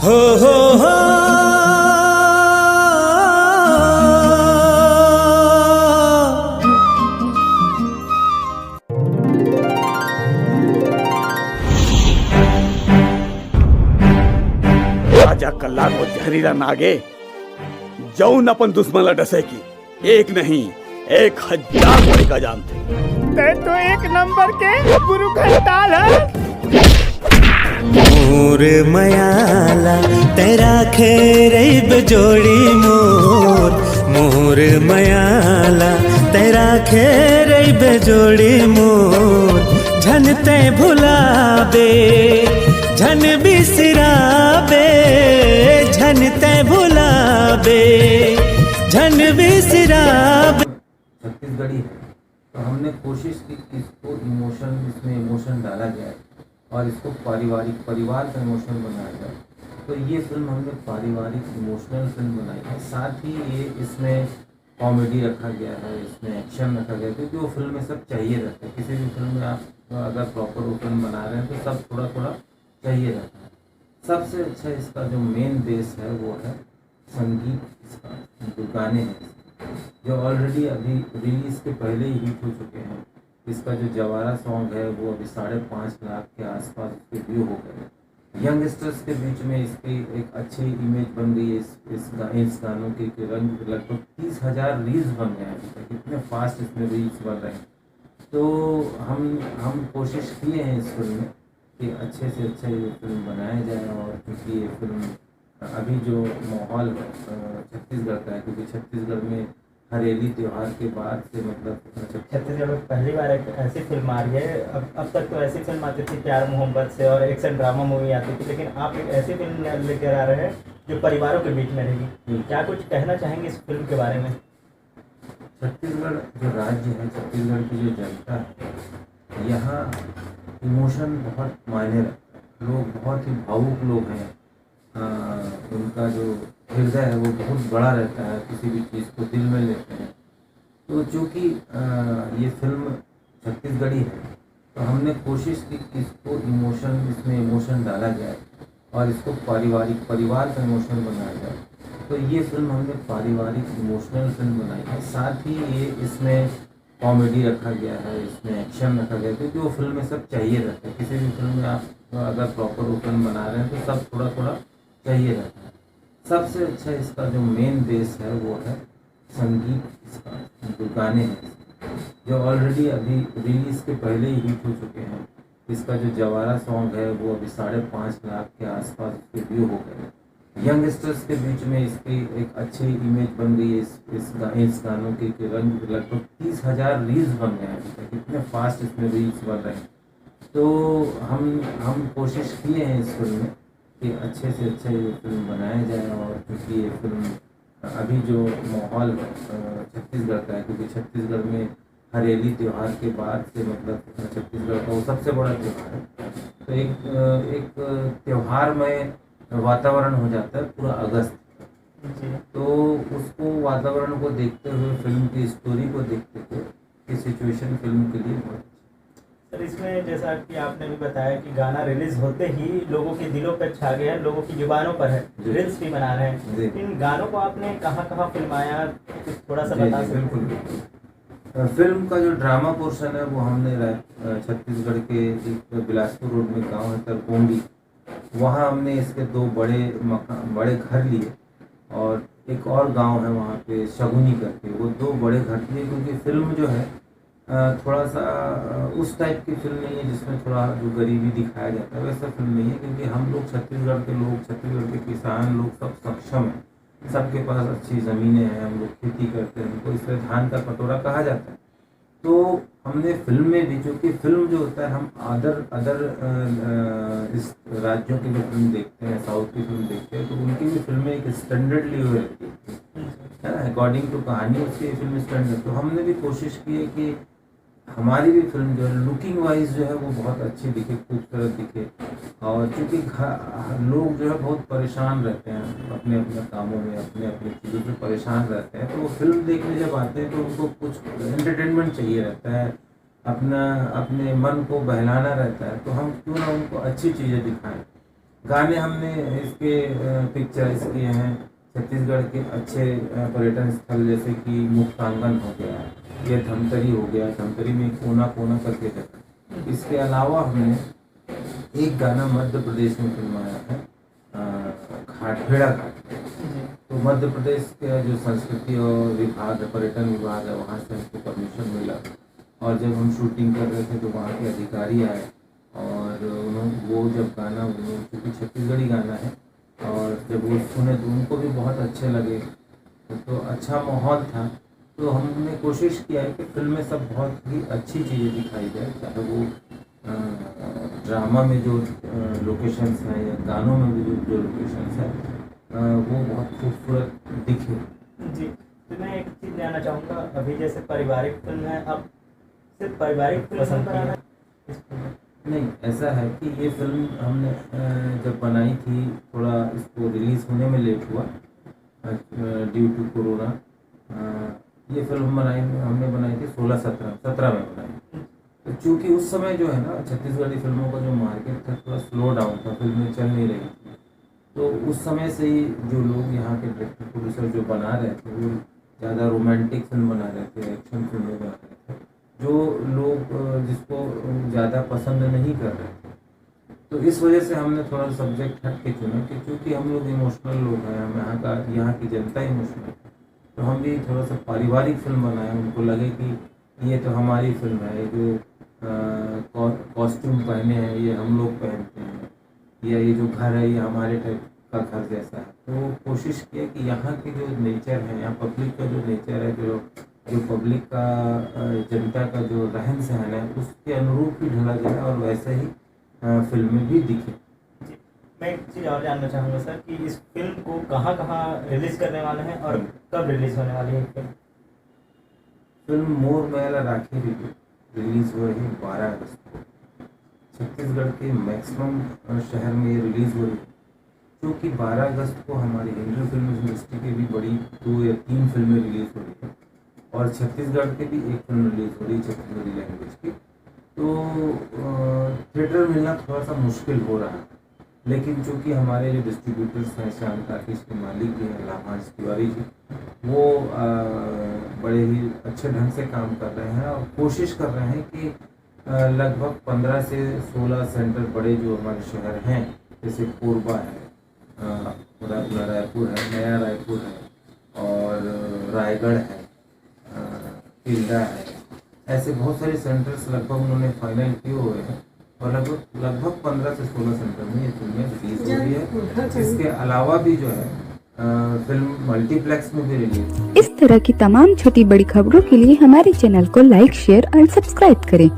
हो हो हो राजा कल्लार व जहरीला नागे जाऊन अपन दुश्मन डसे की एक नहीं 1000 बड़ी का जानते। ते तो एक नंबर के गुरु घंटाल है। मोर मयाला तेरा खेरे बजोड़ी मोर मयाला तेरा खेरे बजोड़ी झन ते भुलाबे झन बिसराबे झन ते भुलाबे झन बिसराबे। छत्तीसगढ़ी है तो हमने कोशिश की कि इसको इसमें इमोशन डाला जाए और इसको परिवार का इमोशनल बनाया जाए। तो ये फिल्म हमने पारिवारिक इमोशनल फिल्म बनाई है। साथ ही ये इसमें कॉमेडी रखा गया है, इसमें एक्शन रखा गया है, क्योंकि वो फिल्म में सब चाहिए रहता है। किसी भी फिल्म में आप अगर प्रॉपर वो फिल्म बना रहे हैं तो सब थोड़ा थोड़ा चाहिए रहता है। सबसे अच्छा इसका जो मेन बेस है वो है संगीत, इसका जो गाने हैं जो ऑलरेडी अभी रिलीज़ के पहले ही हिट हो चुके हैं। इसका जो जवारा सॉन्ग है वो अभी 5.5 लाख के आसपास उसके व्यू हो गए। यंगस्टर्स के बीच में इसकी एक अच्छी इमेज बन गई है इस गानों की लगभग 30,000 रील्स बन गए हैं अभी तक। इतने फास्ट इसमें रील्स बन रहे हैं। तो हम कोशिश किए हैं इस फिल्म में कि अच्छे से अच्छा ये फिल्म बनाया जाए। और क्योंकि ये फिल्म अभी जो माहौल है छत्तीसगढ़ का है, क्योंकि छत्तीसगढ़ में हरेली त्यौहार के बाद से मतलब छत्तीसगढ़ में पहली बार एक ऐसी फिल्म आ रही है। अब तक तो ऐसी फिल्म आती थी प्यार मोहब्बत से और एक्शन ड्रामा मूवी आती थी, लेकिन आप एक ऐसी फिल्म लेकर आ रहे हैं जो परिवारों के बीच में रहेगी। क्या कुछ कहना चाहेंगे इस फिल्म के बारे में? छत्तीसगढ़ जो राज्य है, छत्तीसगढ़ की जो जनता है, यहाँ इमोशन बहुत मायने रखता है। लोग बहुत ही भावुक लोग हैं। उनका जो हृदय है वो बहुत बड़ा रहता है, किसी भी चीज़ को दिल में लेते हैं। तो चूँकि ये फिल्म छत्तीसगढ़ी है तो हमने कोशिश की कि इसको इसमें इमोशन डाला जाए और इसको परिवार का इमोशनल बनाया जाए। तो ये फिल्म हमने पारिवारिक इमोशनल फिल्म बनाई है। साथ ही ये इसमें कॉमेडी रखा गया है, इसमें एक्शन रखा गया है, क्योंकि वो फिल्म में सब चाहिए रहता है। किसी भी फिल्म में आप अगर प्रॉपर वो फिल्म बना रहे हैं तो सब थोड़ा थोड़ा चाहिए रहता है। सबसे अच्छा इसका जो मेन बेस है वो है संगीत, इसका जो गाने हैं जो ऑलरेडी अभी रिलीज़ के पहले ही हिट हो चुके हैं। इसका जो जवारा सॉन्ग है वो अभी 5.5 लाख के आसपास उसके व्यू हो गए। यंगस्टर्स के बीच में इसकी एक अच्छी इमेज बन गई है इस गानों की लगभग 30,000 रील्स बन गए हैं अभी तक। इतने फास्ट इसमें रील्स बन रहे हैं। तो हम कोशिश किए हैं इस फिल्म में कि अच्छे से अच्छा ये फिल्म बनाया जाए। और क्योंकि ये फिल्म अभी जो माहौल है छत्तीसगढ़ का है, क्योंकि छत्तीसगढ़ में हरेली त्यौहार के बाद से मतलब छत्तीसगढ़ का वो सबसे बड़ा त्यौहार है। तो एक त्यौहार में वातावरण हो जाता है पूरा अगस्त। तो उसको वातावरण को देखते हुए, फिल्म की स्टोरी को देखते हुए ये सिचुएशन फिल्म के लिए बहुत सर, इसमें जैसा कि आपने भी बताया कि गाना रिलीज होते ही लोगों के दिलों पर छा गया, लोगों की जुबानों पर है, रील्स भी बना रहे हैं। इन गानों को आपने कहाँ फिल्माया, कुछ थोड़ा सा बता सकते हैं? बिल्कुल। फिल्म का जो ड्रामा पोर्शन है वो हमने छत्तीसगढ़ के एक बिलासपुर रोड में गांव है तरकोंडी, वहाँ हमने इसके 2 बड़े घर लिए। और एक और गांव है वहाँ पे शगुनी करके, वो 2 बड़े घर लिए। क्योंकि फिल्म जो है थोड़ा सा उस टाइप की फिल्म नहीं है जिसमें थोड़ा जो गरीबी दिखाया जाता है, वैसा फिल्म नहीं है। क्योंकि हम लोग छत्तीसगढ़ के लोग, छत्तीसगढ़ के किसान लोग सब सक्षम हैं, सबके पास अच्छी ज़मीनें हैं, हम लोग खेती करते हैं, उनको इसलिए धान का कटोरा कहा जाता है। तो हमने फिल्म में भी, चूँकि फिल्म जो होता है हम अदर इस राज्यों की जो फिल्म देखते हैं, साउथ की फिल्म देखते हैं, तो उनकी भी फिल्में एक स्टैंडर्ड ली हुई रहती है ना, अकॉर्डिंग टू कहानी उसकी फिल्म स्टैंडर्ड। तो हमने भी कोशिश की है कि हमारी भी फिल्म जो है लुकिंग वाइज जो है वो बहुत अच्छी दिखे, खूबसूरत दिखे। और चूँकि लोग जो है बहुत परेशान रहते हैं अपने अपने कामों में, अपने अपने चीज़ों से परेशान रहते हैं, तो वो फिल्म देखने जब आते हैं तो उनको कुछ एंटरटेनमेंट चाहिए रहता है, अपने मन को बहलाना रहता है। तो हम क्यों ना उनको अच्छी चीज़ें दिखाएं। गाने हमने इसके पिक्चर्स किए हैं छत्तीसगढ़ के अच्छे पर्यटन स्थल जैसे कि मुक्तांगन हो गया या धमतरी हो गया, धमतरी में कोना कोना करके जगह। इसके अलावा हमने एक गाना मध्य प्रदेश में फिल्माया है, घाटखेड़ा घाट। तो मध्य प्रदेश का जो संस्कृति और विभाग है, पर्यटन विभाग है, वहाँ से हमको परमिशन मिला और जब हम शूटिंग कर रहे थे तो वहाँ के अधिकारी आए और वो जब गाना, क्योंकि छत्तीसगढ़ी गाना है, और जब वो सुने तो उनको भी बहुत अच्छे लगे। तो अच्छा माहौल था। तो हमने कोशिश किया है कि फिल्म में सब बहुत ही अच्छी चीज़ें दिखाई जाए, चाहे वो ड्रामा में जो लोकेशंस हैं या गानों में भी जो लोकेशंस हैं वो बहुत खूबसूरत दिखे। जी, तो मैं एक चीज़ जानना चाहूँगा, अभी जैसे पारिवारिक फिल्म है, आप सिर्फ पारिवारिक फिल्म पसंद बनाना? नहीं, ऐसा है कि ये फिल्म हमने जब बनाई थी, थोड़ा इसको रिलीज़ होने में लेट हुआ ड्यू टू कोरोना। ये फिल्म हमने बनाई थी 16-17 में बनाई। तो चूँकि उस समय जो है ना छत्तीसगढ़ी फिल्मों का जो मार्केट था थोड़ा स्लो डाउन था, फिल्में चल नहीं रही थी। तो उस समय से ही जो लोग यहाँ के डायरेक्टर प्रोड्यूसर जो बना रहे थे वो ज़्यादा रोमांटिक फिल्म बना रहे थे, एक्शन फिल्में बना रहे थे, जो लोग जिसको ज़्यादा पसंद नहीं कर रहे थे। तो इस वजह से हमने थोड़ा सब्जेक्ट हट के चुना कि चूँकि हम लोग इमोशनल लोग हैं, हम यहाँ की जनता इमोशनल है, तो हम भी थोड़ा सा पारिवारिक फिल्म बनाए। उनको लगे कि ये तो हमारी फिल्म है, जो कॉस्ट्यूम पहने हैं ये हम लोग पहनते हैं, या ये जो घर है ये हमारे टाइप का घर जैसा है। तो कोशिश किया कि यहाँ के जो नेचर है, यहाँ पब्लिक का जो नेचर है, जो पब्लिक का जनता का जो रहन सहन है, उसके अनुरूप ही ढला जाए और वैसे ही फिल्में भी दिखे। मैं एक चीज़ और जानना चाहूँगा सर कि इस फिल्म को कहाँ रिलीज़ करने वाले हैं और कब रिलीज़ होने वाली है? फिल्म मोर मैला राखी रिलीज़ हो रही है 12 अगस्त को। छत्तीसगढ़ के मैक्सिमम शहर में ये रिलीज़ हो रही है, क्योंकि 12 अगस्त को हमारी इंडियन फिल्म इंडस्ट्री की भी बड़ी 2 या 3 फिल्में रिलीज़ हो रही है और छत्तीसगढ़ की भी एक फिल्म रिलीज़ हो रही है छत्तीसगढ़ी लैंग्वेज की। तो थिएटर मिलना थोड़ा सा मुश्किल हो रहा है, लेकिन चूँकि हमारे जो डिस्ट्रीब्यूटर्स हैं, शाम टाकीज के मालिक भी हैं लाभांश तिवारी जी, वो बड़े ही अच्छे ढंग से काम कर रहे हैं और कोशिश कर रहे हैं कि लगभग 15 से 16 सेंटर बड़े जो हमारे शहर हैं, जैसे कोरबा है, रायपुर है, नया रायपुर है और रायगढ़ है, तिल्दा है, ऐसे बहुत सारे सेंटर्स लगभग उन्होंने फाइनल किए हुए हैं और लगभग 15 से 16 सेंटर में ये फिल्में रिलीज हो रही है। इसके अलावा भी जो है फिल्म मल्टीप्लेक्स में भी रिलीज। इस तरह की तमाम छोटी बड़ी खबरों के लिए हमारे चैनल को लाइक, शेयर और सब्सक्राइब करें।